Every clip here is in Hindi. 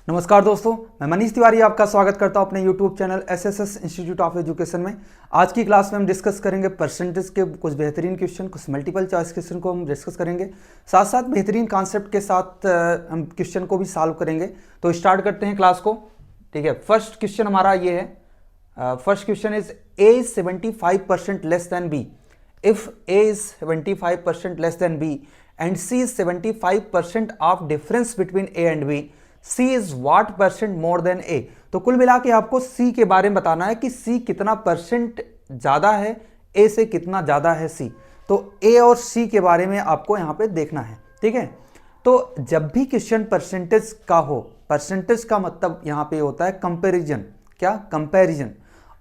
नमस्कार दोस्तों, मैं मनीष तिवारी आपका स्वागत करता हूं अपने YouTube channel SSS institute of education में। आज की क्लास में हम डिस्कस करेंगे परसेंटेज के कुछ बेहतरीन क्वेश्चन, कुछ मल्टीपल चॉइस क्वेश्चन को हम डिस्कस करेंगे। साथ साथ बेहतरीन कॉन्सेप्ट के साथ हम क्वेश्चन को भी सॉल्व करेंगे। तो स्टार्ट करते हैं क्लास को। ठीक है, फर्स्ट क्वेश्चन हमारा ये है। First question is A is 75% less than B. If A is 75% less than B and C is 75% of difference between A and B, C is what percent more than A। तो कुल मिला के आपको C के बारे में बताना है कि C कितना परसेंट ज्यादा है A से, कितना ज्यादा है C। तो A और C के बारे में आपको यहां पे देखना है। ठीक है, तो जब भी क्वेश्चन परसेंटेज का हो, परसेंटेज का मतलब यहां पे होता है कंपैरिजन। क्या? कंपैरिजन।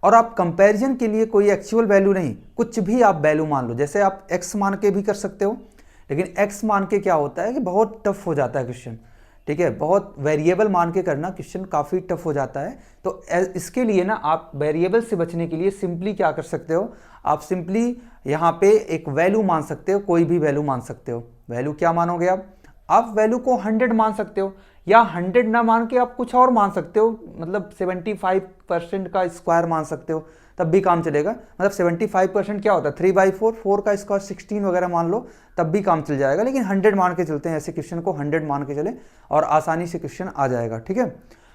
और आप कंपैरिजन के लिए कोई एक्चुअल वैल्यू नहीं, कुछ भी आप वैल्यू मान लो। जैसे आप x मान के भी कर सकते हो, लेकिन x मान के क्या होता है कि बहुत टफ हो जाता है क्वेश्चन। ठीक है, बहुत वेरिएबल मान के करना क्वेश्चन काफ़ी टफ हो जाता है। तो इसके लिए ना आप वेरिएबल से बचने के लिए सिंपली क्या कर सकते हो, आप सिंपली यहाँ पे एक वैल्यू मान सकते हो, कोई भी वैल्यू मान सकते हो। वैल्यू क्या मानोगे आप वैल्यू को 100 मान सकते हो, या 100 ना मान के आप कुछ और मान सकते हो, मतलब 75% का स्क्वायर मान सकते हो, तब भी काम चलेगा। मतलब 75% क्या होता है 3/4, 4 का स्क्वायर 16 वगैरह मान लो, तब भी काम चल जाएगा। लेकिन 100 मान के चलते हैं, ऐसे क्वेश्चन को 100 मान के चले और आसानी से क्वेश्चन आ जाएगा। ठीक है,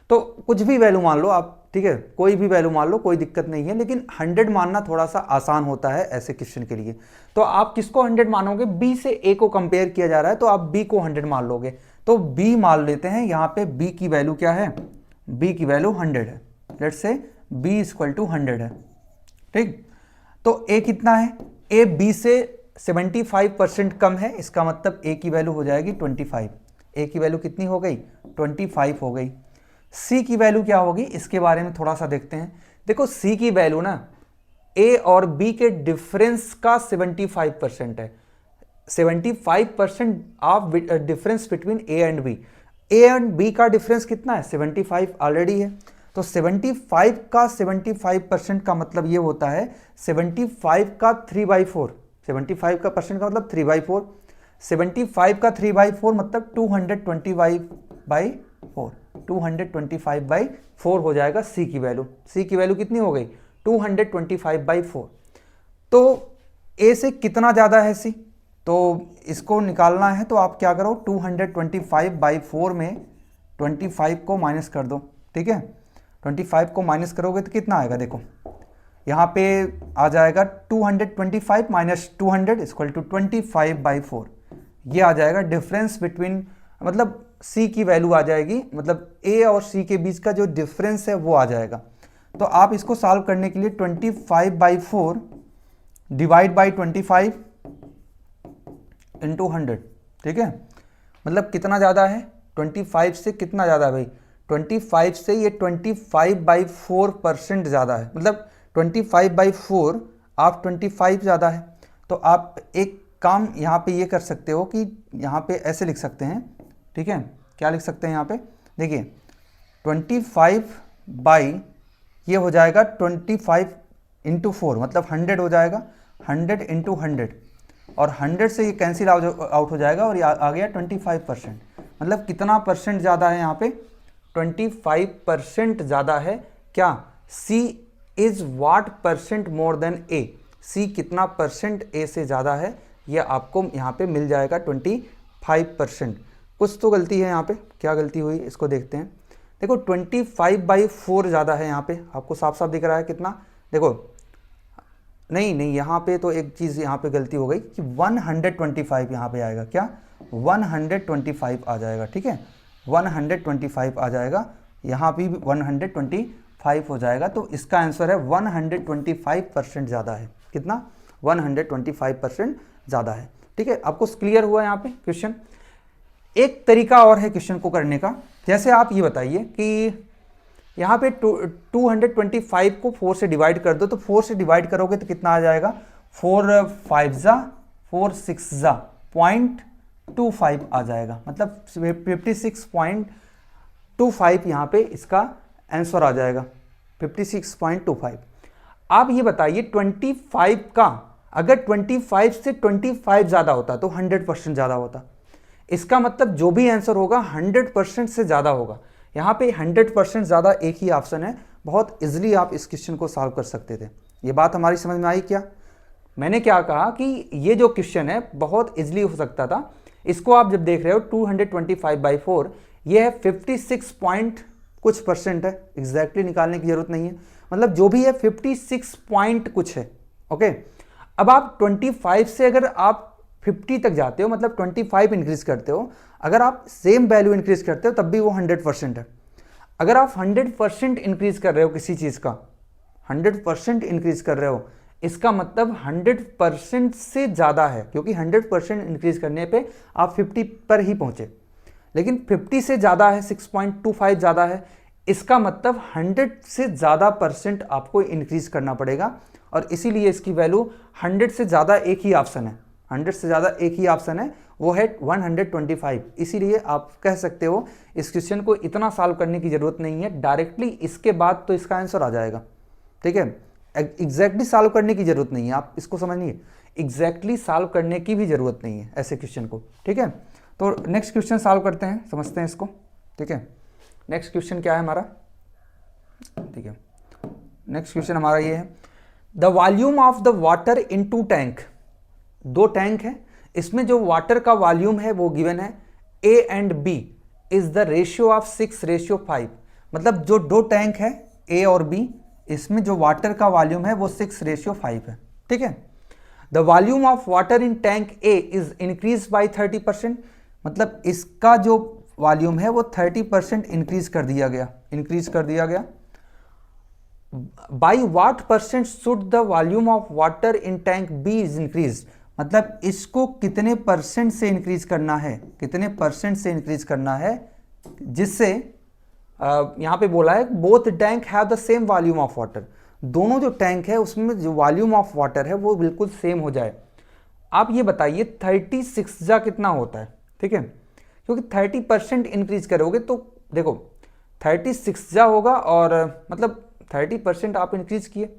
तो कुछ भी वैल्यू मान लो आप। ठीक है, कोई भी वैल्यू मान लो, कोई दिक्कत नहीं है, लेकिन 100 मानना थोड़ा सा आसान होता है ऐसे क्वेश्चन के लिए। तो आप किसको 100 मानोगे? बी से ए को कंपेयर किया जा रहा है, तो आप बी को 100 मान लोगे। तो बी मान लेते हैं, यहाँ पे बी की वैल्यू क्या है? बी की वैल्यू 100 है। Let's say B equal to 100 है। ठीक, तो ए कितना है? ए बी से 75% कम है, इसका मतलब ए की वैल्यू हो जाएगी 25। ए की वैल्यू कितनी हो गई? 25 हो गई। सी की वैल्यू क्या होगी, इसके बारे में थोड़ा सा देखते हैं। देखो सी की वैल्यू ना ए और बी के डिफरेंस का 75% है। 75% of difference between A and B. A and B का डिफरेंस कितना है? 75 ऑलरेडी है। तो 75 का 75% का मतलब ये होता है 75 का 3/4। 75 का परसेंट का मतलब 3/4। 75 का 3/4 मतलब 225/4। 225/4 हो जाएगा सी की वैल्यू। सी की वैल्यू कितनी हो गई? 225/4। तो ए से कितना ज़्यादा है सी? तो इसको निकालना है, तो आप क्या करो, 225/4 में 25 को माइनस कर दो। ठीक है, 25 को माइनस करोगे तो कितना आएगा? देखो यहाँ पे आ जाएगा 225 माइनस 200 इक्वल टू 25/4। ये आ जाएगा डिफरेंस बिटवीन, मतलब सी की वैल्यू आ जाएगी, मतलब ए और सी के बीच का जो डिफरेंस है वो आ जाएगा। तो आप इसको सॉल्व करने के लिए 25/4 डिवाइड बाई 25 इंटू 100। ठीक है, मतलब कितना ज़्यादा है? 25 से कितना ज़्यादा है भाई? 25 से ये 25/4% ज़्यादा है। मतलब 25/4 आप 25 ज़्यादा है। तो आप एक काम यहाँ पे ये कर सकते हो कि यहाँ पे ऐसे लिख सकते हैं। ठीक है, क्या लिख सकते हैं यहाँ पे? देखिए 25 ये हो जाएगा 25 इंटू 4, मतलब 100 हो जाएगा। 100 इंटू 100, और 100 से ये कैंसिल आउट हो जाएगा, और ये आ गया 25%। मतलब कितना परसेंट ज़्यादा है यहाँ पे? 25% ज़्यादा है। क्या? C is what percent more than A। C कितना परसेंट A से ज़्यादा है, ये आपको यहाँ पे मिल जाएगा 25%। कुछ तो गलती है यहाँ पे, क्या गलती हुई इसको देखते हैं। देखो 25/4 ज़्यादा है यहाँ पे, आपको साफ साफ दिख रहा है कितना? देखो नहीं, यहाँ पे तो एक चीज़ यहाँ पे गलती हो गई कि 125 यहाँ पे आएगा। क्या? 125 आ जाएगा। ठीक है, 125 आ जाएगा, यहाँ भी 125 हो जाएगा। तो इसका आंसर है 125% ज़्यादा है। कितना? 125% ज़्यादा है। ठीक है, आपको क्लियर हुआ यहाँ पे क्वेश्चन? एक तरीका और है क्वेश्चन को करने का। जैसे आप ये बताइए कि यहाँ पे 225 को 4 से डिवाइड कर दो, तो 4 से डिवाइड करोगे तो कितना आ जाएगा? 4 5 जा 4 6 जा 0.25 आ जाएगा, मतलब 56.25 यहाँ पे इसका आंसर आ जाएगा, 56.25। आप ये बताइए 25 का, अगर 25 से 25 ज़्यादा होता तो 100% ज़्यादा होता। इसका मतलब जो भी आंसर होगा 100% से ज़्यादा होगा। यहाँ पे 100% ज़्यादा एक ही ऑप्शन है, बहुत इजीली आप इस क्वेश्चन को सॉल्व कर सकते थे। ये बात हमारी समझ में आई क्या? मैंने क्या कहा कि ये जो क्वेश्चन है बहुत इजीली हो सकता था। इसको आप जब देख रहे हो 225/4, ये है 56 पॉइंट कुछ परसेंट है, एग्जैक्टली निकालने की जरूरत नहीं है, मतलब जो भी है 56 पॉइंट कुछ है। ओके, अब आप 25 से अगर आप 50 तक जाते हो, मतलब 25 इंक्रीज करते हो, अगर आप सेम वैल्यू इंक्रीज करते हो तब भी वो 100% है। अगर आप 100% इंक्रीज कर रहे हो किसी चीज का, 100% इंक्रीज कर रहे हो, इसका मतलब 100% से ज्यादा है, क्योंकि 100% इंक्रीज करने पे आप 50 पर ही पहुंचे, लेकिन 50 से ज्यादा है, 6.25 ज्यादा है, इसका मतलब 100 से ज्यादा परसेंट आपको इंक्रीज करना पड़ेगा, और इसीलिए इसकी वैल्यू 100 से ज्यादा एक ही ऑप्शन है, 100 से ज्यादा एक ही ऑप्शन है, वो है 125। इसीलिए आप कह सकते हो इस क्वेश्चन को इतना सॉल्व करने की जरूरत नहीं है, डायरेक्टली इसके बाद तो इसका आंसर आ जाएगा। ठीक है, एग्जैक्टली सॉल्व करने की जरूरत नहीं है, आप इसको समझिए, एग्जैक्टली सॉल्व करने की भी जरूरत नहीं है ऐसे क्वेश्चन को। ठीक है, तो नेक्स्ट क्वेश्चन सॉल्व करते हैं, समझते हैं इसको। ठीक है, नेक्स्ट क्वेश्चन क्या है हमारा? ठीक है, नेक्स्ट क्वेश्चन हमारा ये है, the volume of the water in two tank. दो टैंक है, इसमें जो वाटर का वॉल्यूम है वो गिवन है A and B is the ratio of 6:5। मतलब जो दो टैंक है A और B, इसमें जो वाटर का वॉल्यूम है वो 6:5 है। ठीक है, the volume of water in tank A is increase by 30%, मतलब इसका जो वॉल्यूम है वो 30% इंक्रीज कर दिया गया। By what percent should the volume of water in tank B is increase, मतलब इसको कितने परसेंट से इंक्रीज करना है, जिससे यहां पे बोला है both tank have the same volume of water, दोनों जो टैंक है उसमें जो वॉल्यूम ऑफ वाटर है वो बिल्कुल सेम हो जाए। आप ये बताइए 36 जा कितना होता है? ठीक है, क्योंकि 30% इंक्रीज करोगे तो देखो 36 जा होगा, और मतलब 30% आप इंक्रीज किए,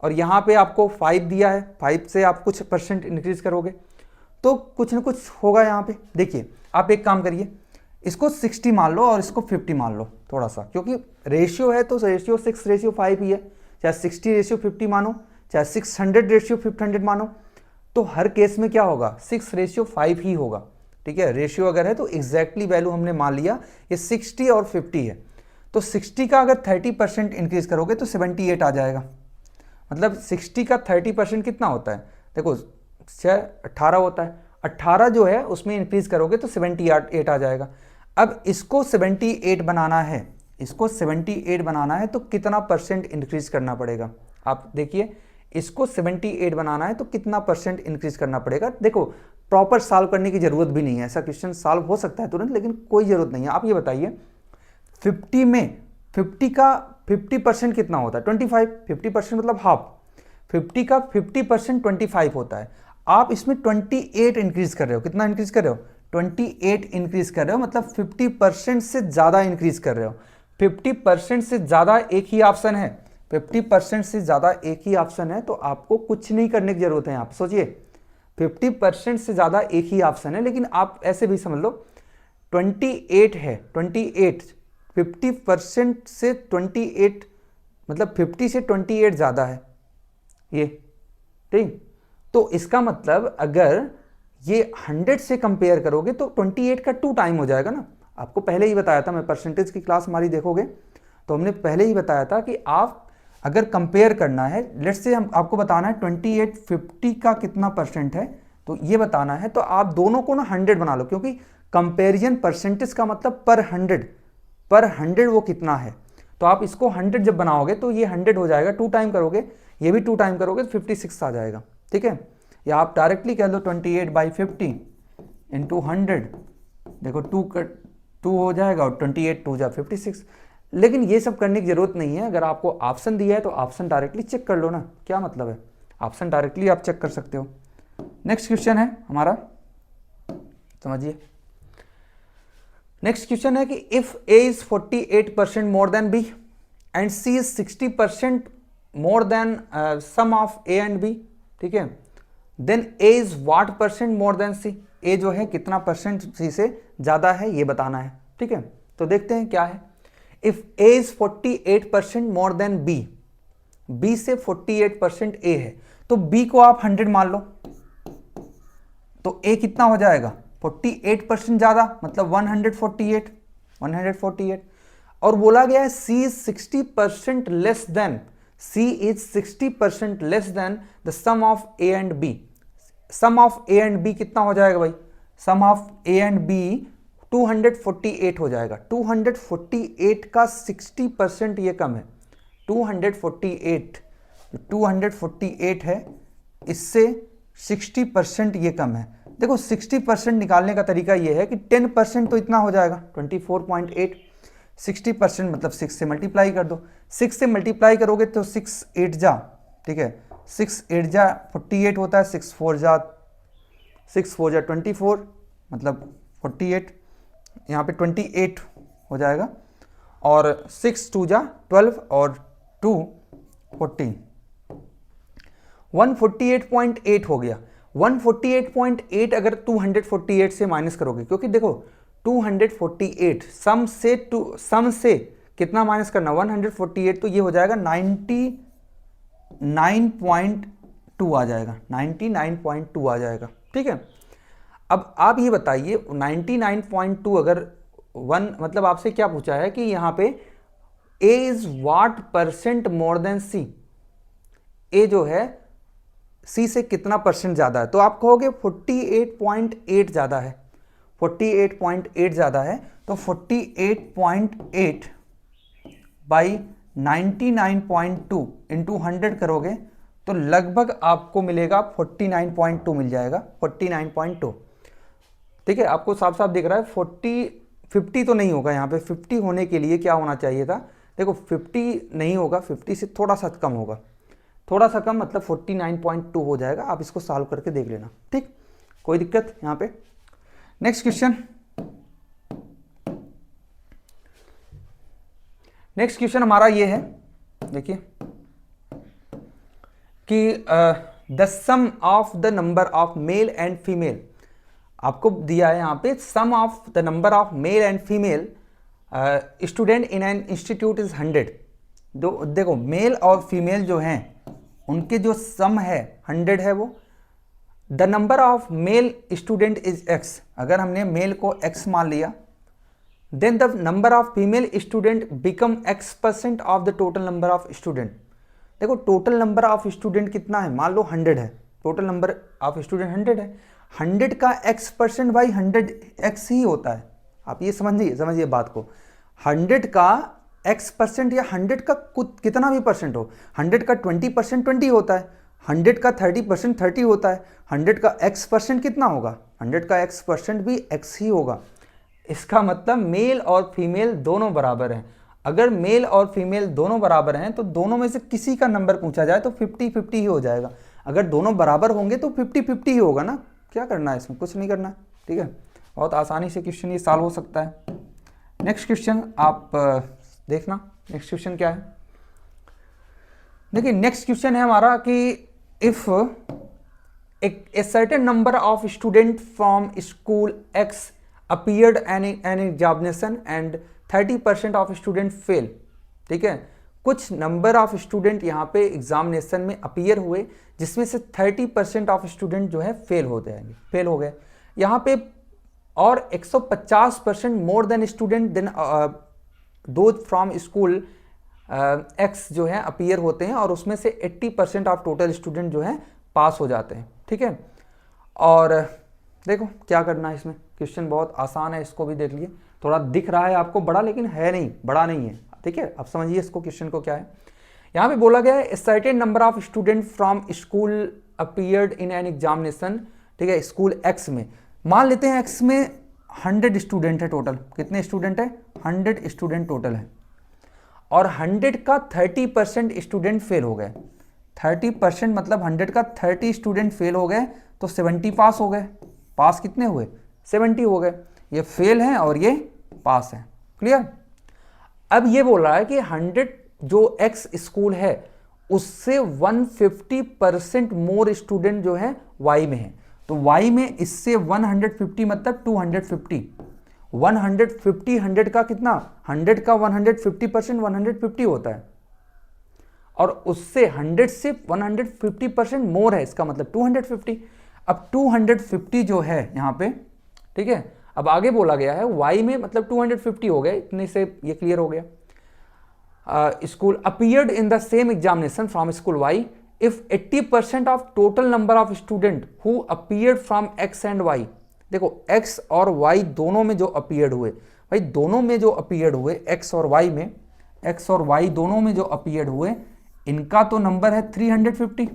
और यहाँ पे आपको 5 दिया है, 5 से आप कुछ परसेंट इंक्रीज करोगे तो कुछ ना कुछ होगा यहाँ पे। देखिए आप एक काम करिए, इसको 60 मान लो और इसको 50 मान लो थोड़ा सा, क्योंकि रेशियो है तो रेशियो 6:5 ही है, चाहे 60:50 मानो, चाहे 600:500 मानो, तो हर केस में क्या होगा 6:5 ही होगा। ठीक है, रेशियो अगर है तो एग्जैक्टली वैल्यू हमने मान लिया ये 60 और 50 है, तो 60 का अगर 30% इंक्रीज करोगे तो 78 आ जाएगा। मतलब 60 का 30% कितना होता है? देखो 18 होता है, 18 जो है उसमें इंक्रीज करोगे तो 78 आ जाएगा। अब इसको 78 बनाना है, तो कितना परसेंट इंक्रीज करना पड़ेगा? आप देखिए, इसको 78 बनाना है तो कितना परसेंट इंक्रीज करना पड़ेगा? देखो प्रॉपर सॉल्व करने की जरूरत भी नहीं है, ऐसा क्वेश्चन सॉल्व हो सकता है तुरंत, लेकिन कोई जरूरत नहीं है। आप ये बताइए 50 में 50 का 50% कितना होता है? 25। 50% मतलब हाफ, 50 का 50% 25 होता है। आप इसमें 28 इंक्रीज कर रहे हो, कितना इंक्रीज कर रहे हो? 28 इंक्रीज कर रहे हो, मतलब 50% से ज्यादा इंक्रीज कर रहे हो। 50% से ज्यादा एक ही ऑप्शन है, 50% से ज्यादा एक ही ऑप्शन है, तो आपको कुछ नहीं करने की जरूरत है। आप सोचिए 50% से ज्यादा एक ही ऑप्शन है, लेकिन आप ऐसे भी समझ लो 28 है, 28 50% से 28, मतलब 50 से 28 ज्यादा है ये। ठीक, तो इसका मतलब अगर ये 100 से कंपेयर करोगे तो 28 का 2 टाइम हो जाएगा ना। आपको पहले ही बताया था, मैं परसेंटेज की क्लास हमारी देखोगे तो हमने पहले ही बताया था कि आप अगर कंपेयर करना है, लेट्स से हम आपको बताना है 28 50 का कितना परसेंट है, तो ये बताना है, तो आप दोनों को ना 100 बना लो, क्योंकि कंपेरिजन परसेंटेज का मतलब पर 100 वो कितना है। तो आप इसको 100 जब बनाओगे तो ये 100 हो जाएगा, 2 टाइम करोगे, ये भी 2 टाइम करोगे तो 56 आ जाएगा। ठीक है, या आप डायरेक्टली कह दो 28/50 इंटू 100, देखो 2 हो जाएगा और 28 2 जा 56। लेकिन ये सब करने की जरूरत नहीं है, अगर आपको ऑप्शन दिया है तो ऑप्शन डायरेक्टली चेक कर लो ना, क्या मतलब है, ऑप्शन डायरेक्टली आप चेक कर सकते हो। नेक्स्ट क्वेश्चन है हमारा, समझिए। नेक्स्ट क्वेश्चन है कि if A is 48% more than B and C is 60% more than sum of A and B, ठीक है, then A is what percent more than C, A जो है कितना परसेंट C से ज्यादा है ये बताना है। ठीक है, तो देखते हैं क्या है। If A is 48% more than B, B से 48% ए है, तो बी को आप 100 मान लो, तो ए कितना हो जाएगा 48% ज्यादा, मतलब 148 और बोला गया है c is 60% less than, c is 60% less than the sum of a and b. Sum of a and b कितना हो जाएगा भाई, sum of a and b 248 हो जाएगा। 248 का 60% ये कम है, 248 है, इससे 60% ये कम है। देखो 60% निकालने का तरीका ये है कि 10% तो इतना हो जाएगा 24.8, 60% मतलब 6 से मल्टीप्लाई कर दो, 6 से मल्टीप्लाई करोगे तो 6 8 जा, ठीक है, 6 8 जा 48 होता है, 6 4 जा 24 मतलब 48, यहाँ पे 28 हो जाएगा, और 6 2 जा 12 और 2 14, 148.8 हो गया। 148.8 अगर 248 से माइनस करोगे, क्योंकि देखो 248 सम से कितना माइनस करना, 148, तो ये हो जाएगा 99.2 आ जाएगा, 99.2 आ जाएगा, ठीक है। अब आप ये बताइए 99.2 अगर 1 मतलब आपसे क्या पूछा है कि यहाँ पे a is what percent more than c, a जो है सी से कितना परसेंट ज्यादा है, तो आप कहोगे 48.8 ज्यादा है, 48.8 ज्यादा है, तो 48.8 बाई 99.2 इंटू 100 करोगे तो लगभग आपको मिलेगा 49.2 मिल जाएगा, 49.2, ठीक है। आपको साफ साफ दिख रहा है 50 तो नहीं होगा, यहाँ पे 50 होने के लिए क्या होना चाहिए था, देखो 50 नहीं होगा, 50 से थोड़ा सा कम होगा, थोड़ा सा कम मतलब 49.2 हो जाएगा। आप इसको सॉल्व करके देख लेना, ठीक, कोई दिक्कत यहाँ पे। नेक्स्ट क्वेश्चन हमारा ये है, देखिए कि the sum of the number of male and female, आपको दिया है यहाँ पे sum of the number of male and female student in an institute is 100। देखो मेल और फीमेल जो हैं उनके जो सम है 100 है वो। The number of male student is x, अगर हमने मेल को x मान लिया, then the number of female student become x% of the total number of student. देखो टोटल नंबर ऑफ स्टूडेंट कितना है, मान लो 100 है, टोटल नंबर ऑफ स्टूडेंट 100 है, 100 का x% बाई 100x ही होता है। आप ये समझिए बात को, 100 का x% या 100 का कितना भी परसेंट हो, 100 का 20% 20 होता है, 100 का 30% 30 होता है, 100 का x% कितना होगा, 100 का x% भी x ही होगा। इसका मतलब मेल और फीमेल दोनों बराबर हैं। अगर मेल और फीमेल दोनों बराबर हैं तो दोनों में से किसी का नंबर पूछा जाए तो 50-50 ही हो जाएगा। अगर दोनों बराबर होंगे तो 50-50 ही होगा ना, क्या करना है इसमें, कुछ नहीं करना है, ठीक है। बहुत आसानी से क्वेश्चन ये सॉल्व हो सकता है। नेक्स्ट क्वेश्चन आप देखना, नेक्स्ट क्वेश्चन क्या है, देखिए नेक्स्ट क्वेश्चन है हमारा कि if a certain number of student from school x appeared an examination and 30% of student fail, ठीक है। कुछ नंबर ऑफ स्टूडेंट यहाँ पे एग्जामिनेशन में अपीयर हुए जिसमें से 30% ऑफ स्टूडेंट जो है फेल हो गए यहाँ पे, और 150% मोर देन स्टूडेंट देन दो फ्रॉम स्कूल एक्स जो है अपीयर होते हैं, और उसमें से 80% ऑफ टोटल स्टूडेंट जो है पास हो जाते हैं, ठीक है। और देखो क्या करना है इसमें, क्वेश्चन बहुत आसान है, इसको भी देख लिए, थोड़ा दिख रहा है आपको बड़ा लेकिन है नहीं, बड़ा नहीं है, ठीक है। अब समझिए इसको, क्वेश्चन को क्या है, यहाँ पे बोला गया है certain number of student from school appeared in an examination, ठीक है, स्कूल एक्स में। मान लेते हैं एक्स में 100 स्टूडेंट है टोटल, कितने स्टूडेंट है, 100 स्टूडेंट टोटल है, और 100 का 30% स्टूडेंट फेल हो गए। 30% मतलब 100 का 30 स्टूडेंट फेल हो गए तो 70 पास हो गए। पास कितने हुए, 70 हो गए। ये फेल हैं और ये पास हैं, क्लियर। अब ये बोल रहा है कि 100 जो एक्स स्कूल है उससे 150% मोर स्टूडेंट जो है वाई में है, तो वाई में इससे 150 मतलब 250, 150 100 का कितना, 100 का 150% 150 होता है, और उससे 100 से 150% मोर है, इसका मतलब 250। अब 250 जो है यहाँ पे, ठीक है, अब आगे बोला गया है y में मतलब 250 हो गए, इतने से ये क्लियर हो गया। School appeared in the same examination from school y if 80% of total number of student who appeared from x and y। देखो x और y दोनों में जो अपीयर्ड हुए, भाई दोनों में जो अपीयर्ड हुए x और y में, x और y दोनों में जो अपीयर्ड हुए, इनका तो नंबर है 350,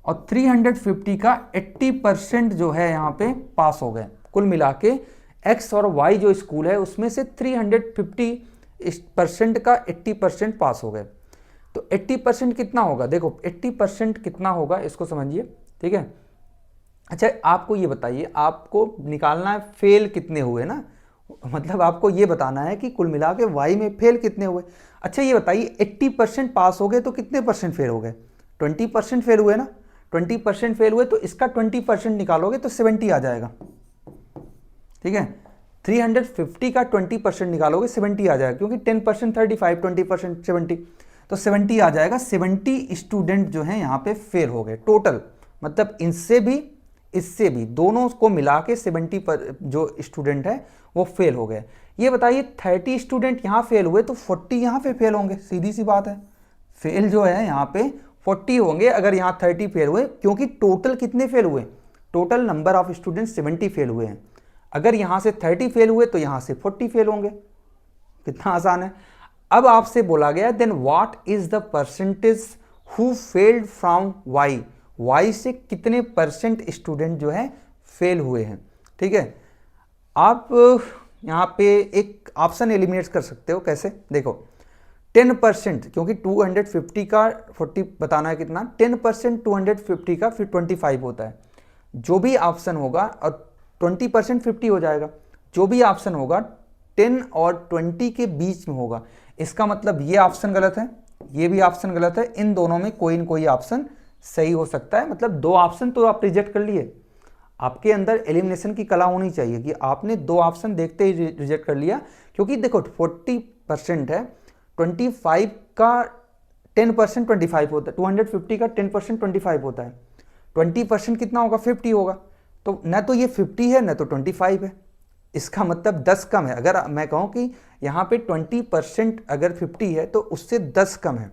और 350 का 80% जो है यहाँ पे पास हो गए। कुल मिला के x और y जो स्कूल है उसमें से 350% का 80% पास हो गए। तो 80% कितना होगा, देखो 80% कितना होगा इसको समझिए, ठीक है। अच्छा आपको ये बताइए, आपको निकालना है फेल कितने हुए ना, मतलब आपको ये बताना है कि कुल मिला के y में फेल कितने हुए। अच्छा ये बताइए 80% पास हो गए तो कितने परसेंट फेल हो गए, 20% फेल हुए ना, 20% फेल हुए तो इसका 20% निकालोगे तो 70 आ जाएगा, ठीक है। 350 का 20% निकालोगे 70 आ जाएगा, क्योंकि 10% 35, 20% 70, तो 70 आ जाएगा। 70 स्टूडेंट जो हैं यहाँ पे फेल हो गए टोटल, मतलब इनसे भी इससे भी दोनों को मिला के 70 पर जो स्टूडेंट है वो फेल हो गए। ये बताइए 30 स्टूडेंट यहाँ फेल हुए तो 40 यहाँ पे फेल होंगे, सीधी सी बात है, फेल जो है यहाँ पे 40 होंगे अगर यहाँ 30 फेल हुए, क्योंकि टोटल कितने फेल हुए, total number of student 70 fail हुए हैं। अगर यहाँ से 30 फेल हुए तो यहाँ से 40 फेल होंगे, कितना आसान है। अब आपसे बोला गया then what is the percentage who failed from Y, Y से कितने परसेंट स्टूडेंट जो है फेल हुए हैं, ठीक है। आप यहाँ पे एक ऑप्शन एलिमिनेट कर सकते हो, कैसे, देखो 10%, क्योंकि 250 का 40 बताना है कितना, 10% 250 का फिर 25 होता है, जो भी ऑप्शन होगा, और 20% 50 हो जाएगा, जो भी ऑप्शन होगा 10 और 20 के बीच में होगा। इसका मतलब ये ऑप्शन गलत है, ये भी ऑप्शन गलत है, इन दोनों में कोई न कोई ऑप्शन सही हो सकता है, मतलब दो ऑप्शन तो आप रिजेक्ट कर लिए। आपके अंदर एलिमिनेशन की कला होनी चाहिए कि आपने दो ऑप्शन देखते ही रिजेक्ट कर लिया, क्योंकि देखो 40% है, 25 का 10% 25 होता है, 250 का 10% 25 होता है, 20% कितना होगा, 50 होगा, तो न तो ये 50 है न तो 25 है, इसका मतलब 10 कम है। अगर मैं कहूँ कि यहाँ पे 20% अगर 50 है तो उससे 10 कम है,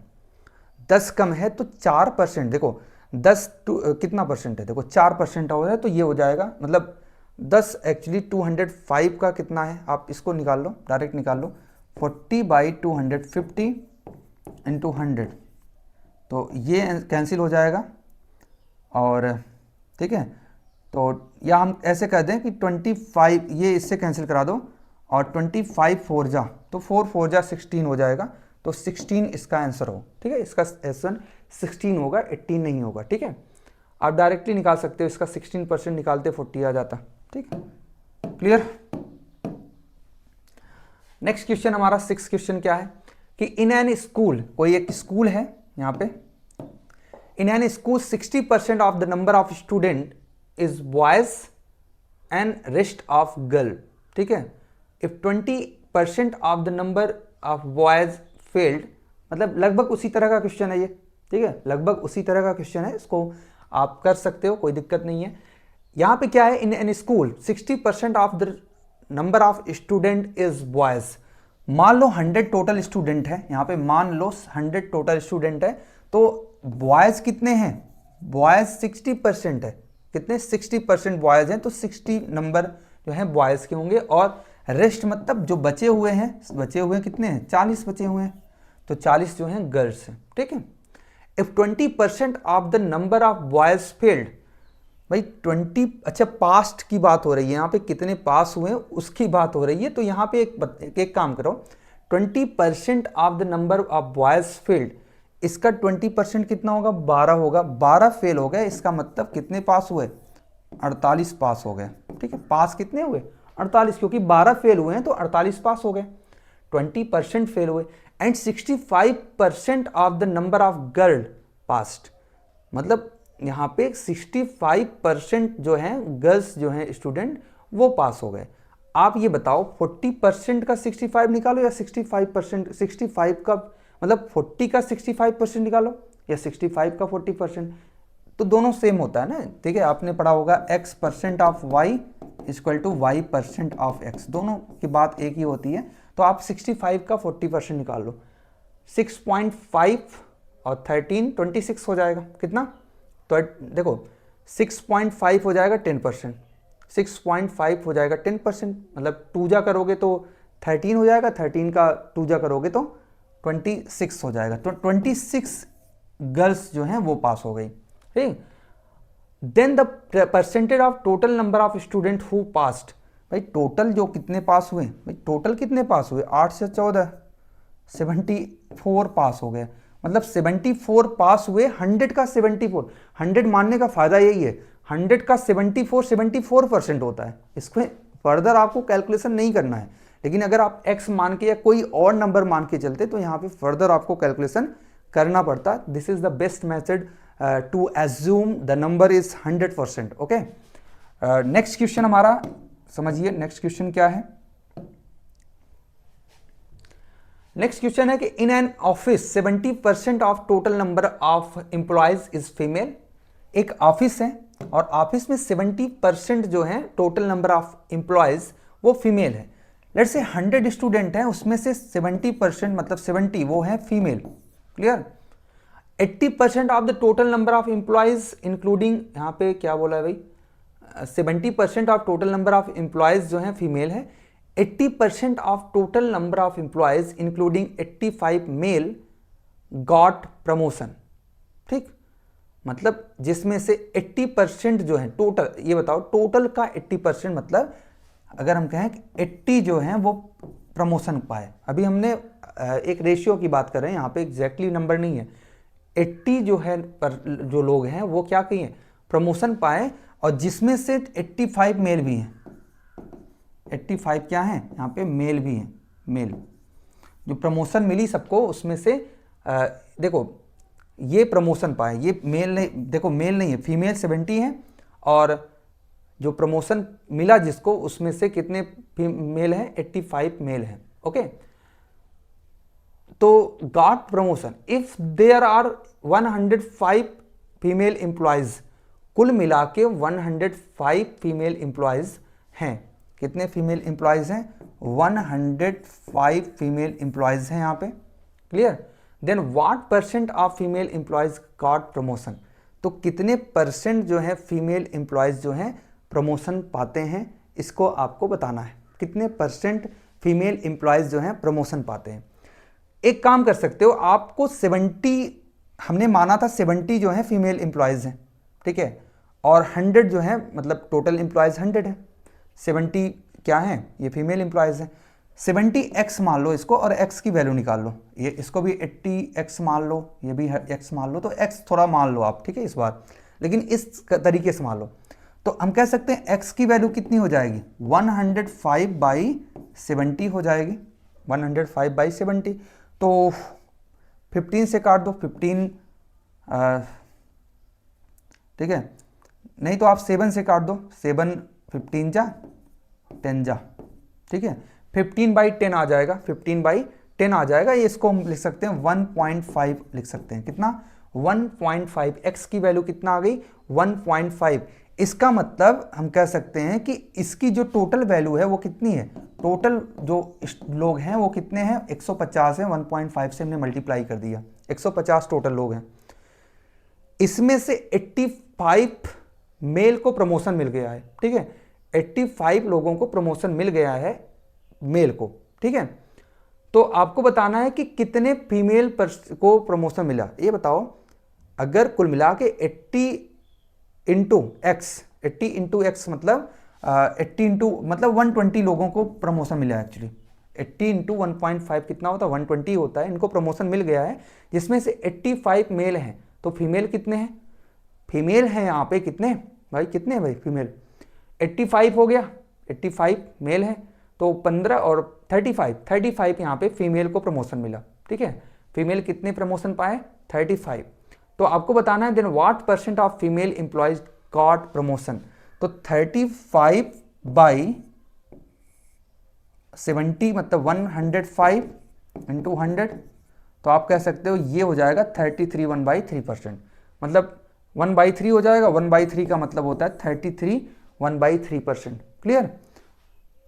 10 कम है तो 4%, देखो 10 कितना परसेंट है, देखो 4% हो रहा है, तो ये हो जाएगा मतलब 10 एक्चुअली 205 का कितना है, आप इसको निकाल लो, डायरेक्ट निकाल लो, 40/250 इंटू 100, तो ये कैंसिल हो जाएगा, और ठीक है, तो या हम ऐसे कर दें कि 25 ये इससे कैंसिल करा दो, और 25 4 जा तो 4 4 जा 16 हो जाएगा, तो 16 इसका आंसर हो, ठीक है, इसका आंसर 16 होगा, 18 नहीं होगा, ठीक है। आप डायरेक्टली निकाल सकते हो, इसका 16% निकालते 40 आ जाता, ठीक है, क्लियर। नेक्स्ट क्वेश्चन हमारा 6 क्वेश्चन क्या है कि इन एन स्कूल, कोई एक स्कूल है यहाँ पे, in an school 60% of the number of student is boys and rest of girl, ठीक है। If 20% of the number of boys failed, मतलब लगभग उसी तरह का क्वेश्चन है ये, ठीक है, लगभग उसी तरह का क्वेश्चन है, इसको आप कर सकते हो, कोई दिक्कत नहीं है। यहाँ पे क्या है, in an school 60% of the number of student is boys, मान लो 100 टोटल स्टूडेंट है, यहाँ पे मान लो 100 टोटल स्टूडेंट है, तो बॉयज कितने हैं, बॉयज 60% है, कितने 60% बॉयज हैं, तो 60 नंबर जो है बॉयज के होंगे, और रेस्ट मतलब जो बचे हुए हैं कितने हैं, 40 बचे हुए हैं, तो 40 जो हैं गर्ल्स हैं, ठीक है। If 20% of the number of boys failed, भाई 20, अच्छा पास्ट की बात हो रही है यहाँ पे, कितने पास हुए हैं उसकी बात हो रही है, तो यहाँ पे एक काम करो, 20% of the number of boys failed, इसका 20% कितना होगा, 12 होगा, 12 फेल हो गए, इसका मतलब कितने पास हुए, 48 पास हो गए, ठीक है। पास कितने हुए, 48, क्योंकि 12 फेल हुए हैं तो 48 पास हो गए, 20% फेल हुए, and 65% of the number of girl past, मतलब यहाँ पे 65% जो हैं गर्ल्स जो हैं स्टूडेंट वो पास हो गए। आप ये बताओ 40% का 65 निकालो या 65%, 65 का मतलब 40 का 65% निकालो या 65 का 40%, तो दोनों सेम होता है ना। ठीक है, आपने पढ़ा होगा x% of y equal to y% of x, दोनों की बात एक ही होती है। तो आप 65 का 40% निकाल लो, 6.5 और 13 26 हो जाएगा कितना, तो देखो 6.5 हो जाएगा 10%, 6.5 हो जाएगा 10%, मतलब 2 जा करोगे तो 13 हो जाएगा, 13 का 2 जा करोगे तो 26 हो जाएगा। तो 26 गर्ल्स जो हैं वो पास हो गई। ठीक, then the percentage of total number of student who passed, भाई टोटल जो कितने पास हुए, भाई टोटल कितने पास हुए, 8 से 14 74 पास हो गए, मतलब 74 पास हुए, 100 का 74, 100 मानने का फायदा यही है, 100 का 74% होता है, इसको फर्दर आपको कैलकुलेशन नहीं करना है। लेकिन अगर आप x मान के या कोई और नंबर मान के चलते तो यहाँ पे फर्दर आपको कैलकुलेशन करना पड़ता। This is the best method to assume the number is 100%। Okay, next question हमारा समझिए, नेक्स्ट क्वेश्चन क्या है। नेक्स्ट क्वेश्चन है कि in an office 70% of total number of employees is female. एक ऑफिस है और ऑफिस में 70% जो है टोटल नंबर ऑफ एम्प्लॉयज वो फीमेल है। लेट्स से 100 स्टूडेंट हैं, उसमें से 70% मतलब 70 वो है female. Clear, 80% of the total number of employees including, यहाँ पे क्या बोला है भाई, 70% of total number of employees जो है फीमेल है, 80% of total number of employees including 85 male got promotion. ठीक, मतलब जिसमें से 80% जो है टोटल, ये बताओ टोटल का 80% मतलब अगर हम कहें कि 80 जो है वो प्रमोशन पाए। अभी हमने एक रेशियो की बात कर रहे हैं, यहाँ पे एग्जैक्टली नंबर नहीं है, 80 जो है पर जो लोग हैं वो क्या कहिए प्रमोशन पाए, और जिसमें से 85 मेल भी हैं, 85 क्या है यहाँ पे मेल भी हैं, मेल जो प्रमोशन मिली सबको उसमें से देखो ये प्रमोशन पाए, ये मेल नहीं, देखो मेल नहीं है, फीमेल 70 है और जो प्रमोशन मिला जिसको उसमें से कितने मेल हैं, 85 मेल हैं। ओके, तो got promotion if there are 105 female employees, कुल मिला के 105 फीमेल एम्प्लॉयज हैं। कितने फीमेल एम्प्लॉयज हैं, 105 फीमेल एम्प्लॉयज हैं यहाँ पे। Clear, then what percent of female employees got promotion, तो कितने परसेंट जो है फीमेल एम्प्लॉयज जो हैं प्रमोशन पाते हैं, इसको आपको बताना है, कितने परसेंट फीमेल एम्प्लॉयज जो हैं प्रमोशन पाते हैं। एक काम कर सकते हो, आपको 70 हमने माना था 70 जो है फीमेल एम्प्लॉयज हैं, ठीक है, और 100 जो है मतलब टोटल एम्प्लॉयज 100 है, 70 क्या है ये फीमेल एम्प्लॉयज हैं। 70x मान लो इसको और x की वैल्यू निकाल लो, ये इसको भी 80x मान लो, ये भी x मान लो, तो x थोड़ा मान लो आप, ठीक है इस बार, लेकिन इस तरीके से मान लो। तो हम कह सकते हैं x की वैल्यू कितनी हो जाएगी, 105/70 हो जाएगी, 105/70। तो 15 से काट दो, 15 ठीक है, नहीं तो आप 7 से काट दो, 7 15 जा 10 जा, ठीक है, 15/10 आ जाएगा, 15/10 आ जाएगा। ये इसको हम लिख सकते हैं 1.5 लिख सकते हैं, कितना 1.5, x की वैल्यू कितना आ गई 1.5। इसका मतलब हम कह सकते हैं कि इसकी जो टोटल वैल्यू है वो कितनी है, टोटल जो लोग हैं वो कितने हैं 150 है, 1.5 से हमने मल्टीप्लाई कर दिया, 150 टोटल लोग हैं। इसमें से 85 मेल को प्रमोशन मिल गया है, ठीक है, 85 लोगों को प्रमोशन मिल गया है मेल को, ठीक है। तो आपको बताना है कि कितने फीमेल को प्रमोशन मिला, ये बताओ। अगर कुल मिला के 80 इंटू एक्स मतलब 80 इंटू मतलब 120 लोगों को प्रमोशन मिला है। एक्चुअली 80 इंटू 1.5 कितना होता है 120 होता है, इनको प्रमोशन मिल गया है, जिसमें से 85 मेल हैं। तो फीमेल कितने हैं, फीमेल हैं यहाँ पे कितने भाई, कितने भाई फीमेल 85 हो गया, 85 मेल है तो 15 और 35 यहाँ पे फीमेल को प्रमोशन मिला, ठीक है। फीमेल कितने प्रमोशन पाए 35। तो आपको बताना है then what percent of female employees got promotion. तो 35 70 मतलब 105 इंटू 100, तो आप कह सकते हो ये हो जाएगा 33 1/3%, मतलब 1/3 हो जाएगा। 1/3 का मतलब होता है 33 1/3%। क्लियर?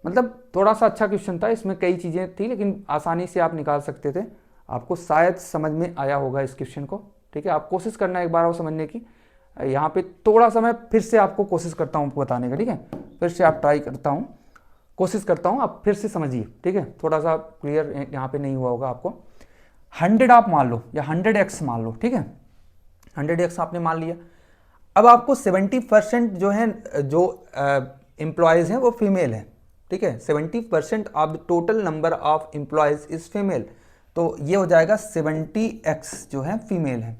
मतलब थोड़ा सा अच्छा क्वेश्चन था, इसमें कई चीज़ें थी लेकिन आसानी से आप निकाल सकते थे। आपको शायद समझ में आया होगा इस क्वेश्चन को। ठीक है, आप कोशिश करना एक बार और समझने की। यहाँ पे थोड़ा सा मैं फिर से आपको कोशिश करता हूँ बताने का। ठीक है, फिर से आप ट्राई करता हूँ, कोशिश करता हूँ, आप फिर से समझिए। ठीक है, थोड़ा सा क्लियर यहाँ पे नहीं हुआ होगा आपको। 100 आप मान लो या 100x मान लो। ठीक है, 100x आपने मान लिया। अब आपको 70% जो है, जो एम्प्लॉयज़ हैं वो फीमेल हैं। ठीक है, 70% of the total number of employees is female, तो ये हो जाएगा 70x जो है फीमेल है।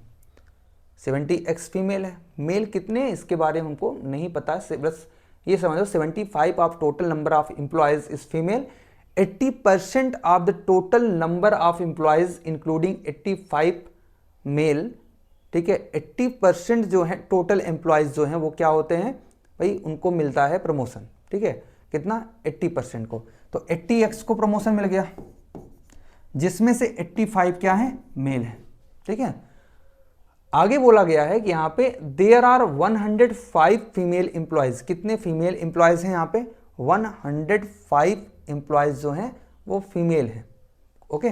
70x फीमेल है। मेल कितने इसके बारे में हमको नहीं पता, बस ये समझो 75 of total number of employees is female, 80% of the total number of employees including 85 male. ठीक है, 80% जो है टोटल एम्प्लॉयज़ जो हैं वो क्या होते हैं भाई, उनको मिलता है प्रमोशन। ठीक है, कितना? 80% को। तो 80x को प्रमोशन मिल गया, जिसमें से 85 क्या है? मेल है। ठीक है, आगे बोला गया है कि यहाँ पे देयर आर 105 फीमेल एम्प्लॉयज़। कितने फीमेल एम्प्लॉयज़ हैं यहाँ पे? 105 एम्प्लॉयज़ जो हैं वो फीमेल हैं। ओके,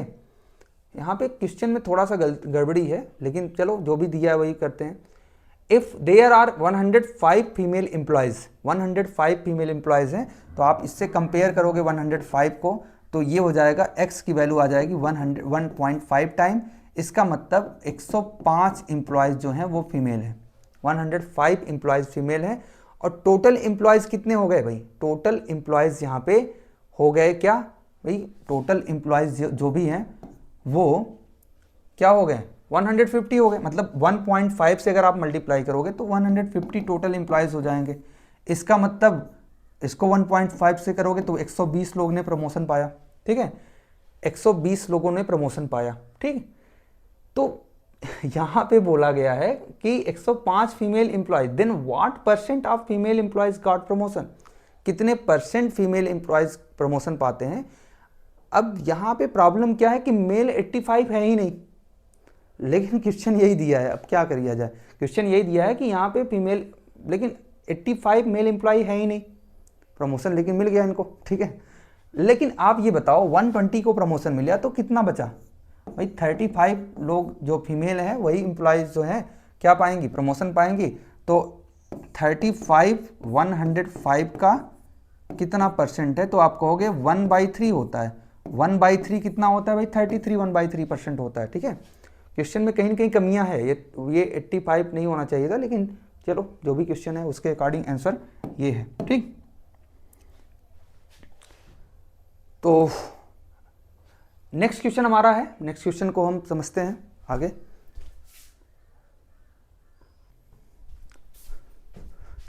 यहाँ पे क्वेश्चन में थोड़ा सा गड़बड़ी है, लेकिन चलो जो भी दिया है वही करते हैं। If there are 105 female employees, 105 female employees हैं, तो आप इससे कंपेयर करोगे 105 को, तो ये हो जाएगा x की वैल्यू आ जाएगी 101.5 टाइम। इसका मतलब 105 एम्प्लॉयज़ जो हैं वो फीमेल हैं, 105 एम्प्लॉयज़ फीमेल हैं। और टोटल एम्प्लॉयज़ कितने हो गए भाई? टोटल एम्प्लॉयज़ यहाँ पे हो गए क्या भाई? टोटल एम्प्लॉयज़ जो भी हैं वो क्या हो गए? 150 हो गए। मतलब 1.5 से अगर आप मल्टीप्लाई करोगे तो 150 टोटल एम्प्लॉयज़ हो जाएंगे। इसका मतलब इसको 1.5 से करोगे तो 120 लोगों ने प्रमोशन पाया। ठीक है, 120 लोगों ने प्रमोशन पाया। ठीक, तो यहाँ पे बोला गया है कि 105 female employees, then what percent of female employees got promotion? कितने परसेंट फीमेल एम्प्लॉयज प्रमोशन पाते हैं? अब यहाँ पे प्रॉब्लम क्या है कि मेल 85 है ही नहीं, लेकिन क्वेश्चन यही दिया है। अब क्या करिए जाए, क्वेश्चन यही दिया है कि यहाँ पे फीमेल, लेकिन 85 मेल एम्प्लॉय है ही नहीं, प्रमोशन लेकिन मिल गया इनको। ठीक है, लेकिन आप ये बताओ 120 को प्रमोशन मिला तो कितना बचा भाई? 35 लोग जो फीमेल हैं वही एम्प्लॉयज जो हैं क्या पाएंगी? प्रमोशन पाएंगी। तो 35 105 का कितना परसेंट है? तो आप कहोगे 1/3 होता है। 1/3 कितना होता है भाई? 33 1/3% होता है। ठीक है, क्वेश्चन में कहीं ना कहीं कमियां है, ये 85 नहीं होना चाहिए था, लेकिन चलो जो भी क्वेश्चन है उसके अकॉर्डिंग आंसर ये है। ठीक, तो नेक्स्ट क्वेश्चन हमारा है, नेक्स्ट क्वेश्चन को हम समझते हैं आगे।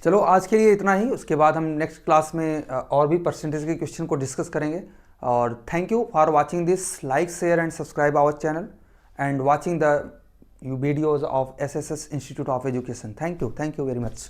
चलो आज के लिए इतना ही, उसके बाद हम नेक्स्ट क्लास में और भी परसेंटेज के क्वेश्चन को डिस्कस करेंगे। और thank you for watching this, like share and subscribe our channel and watching the videos of SSS Institute of Education. Thank you very much.